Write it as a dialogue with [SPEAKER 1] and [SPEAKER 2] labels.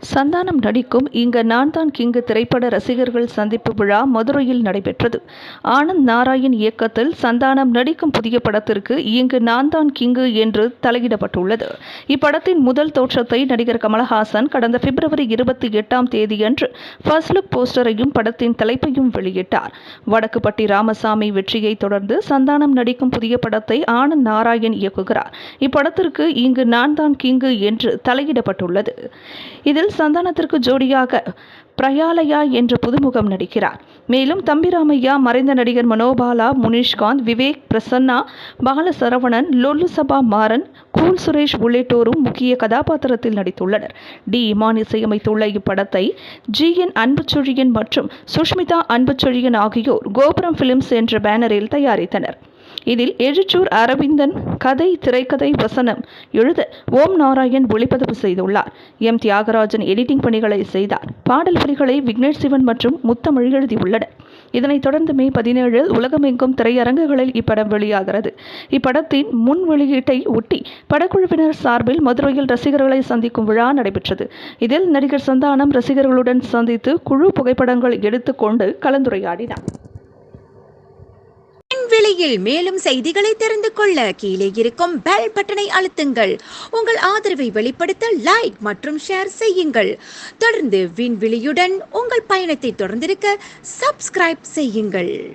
[SPEAKER 1] சந்தானம் நடிக்கும் இங்கு நான் தான் கிங்கு திரைப்பட ரசிகர்கள் சந்திப்பு விழா மதுரையில் நடைபெற்றது. ஆனந்த் நாராயண் இயக்கத்தில் சந்தானம் நடிக்கும் புதிய படத்திற்கு இங்கு நான் தான் கிங்கு என்று தலையிடப்பட்டுள்ளது. இப்படத்தின் முதல் தோற்றத்தை நடிகர் கமலஹாசன் கடந்த பிப்ரவரி 28ஆம் தேதியன்று ஃபர்ஸ்ட் லுக் போஸ்டரையும் படத்தின் தலைப்பையும் வெளியிட்டார். வடக்குப்பட்டி ராமசாமி வெற்றியை தொடர்ந்து சந்தானம் நடிக்கும் புதிய படத்தை ஆனந்த் நாராயண் இயக்குகிறார். இப்படத்திற்கு இங்கு நான் தான் கிங்கு என்று தலையிடப்பட்டுள்ளது. இதில் சந்தானத்திற்கு ஜோடியாக பிரயாலயா என்ற புதுமுகம் நடிக்கிறார். மேலும் தம்பிராமையா, மறைந்த நடிகர் மனோபாலா, முனிஷ்காந்த், விவேக், பிரசன்னா, பாலசரவணன், லொல்லு சபா மாறன், கூல் சுரேஷ் உள்ளிட்டோரும் முக்கிய கதாபாத்திரத்தில் நடித்துள்ளனர். டி. இமான் இசையமைத்துள்ள இப்படத்தை ஜி.என். அன்புச்செழியன் மற்றும் சுஷ்மிதா அன்புச்செழியன் ஆகியோர் கோபுரம் பிலிம்ஸ் என்ற பேனரில் தயாரித்தனர். இதில் எழிச்சூர் அரவிந்தன் கதை, திரைக்கதை, வசனம் எழுத ஓம் நாராயண் ஒளிப்பதிவு செய்துள்ளார். எம். தியாகராஜன் எடிட்டிங் பணிகளை செய்தார். பாடல் வரிகளை விக்னேஷ் சிவன் மற்றும் முத்தமிழ் எழுதியுள்ளனர். இதனைத் தொடர்ந்து மே 17 உலகமெங்கும் திரையரங்குகளில் இப்படம் வெளியாகிறது. இப்படத்தின் முன் வெளியீட்டை ஒட்டி படக்குழுவினர் சார்பில் மதுரையில் ரசிகர்களை சந்திக்கும் விழா நடைபெற்றது. இதில் நடிகர் சந்தானம் ரசிகர்களுடன் சந்தித்து குழு புகைப்படங்கள் எடுத்துக்கொண்டு கலந்துரையாடினார்.
[SPEAKER 2] விலையில் மேலும் செய்திகளை தெரிந்து கொள்ள கீழே இருக்கும் பெல் பட்டனை அழுத்துங்கள். உங்கள் ஆதரவை வெளிப்படுத்த லைக் மற்றும் ஷேர் செய்யுங்கள். தொடர்ந்து விண்வெளியுடன் உங்கள் பயணத்தை தொடர்ந்திருக்க சப்ஸ்கிரைப் செய்யுங்கள்.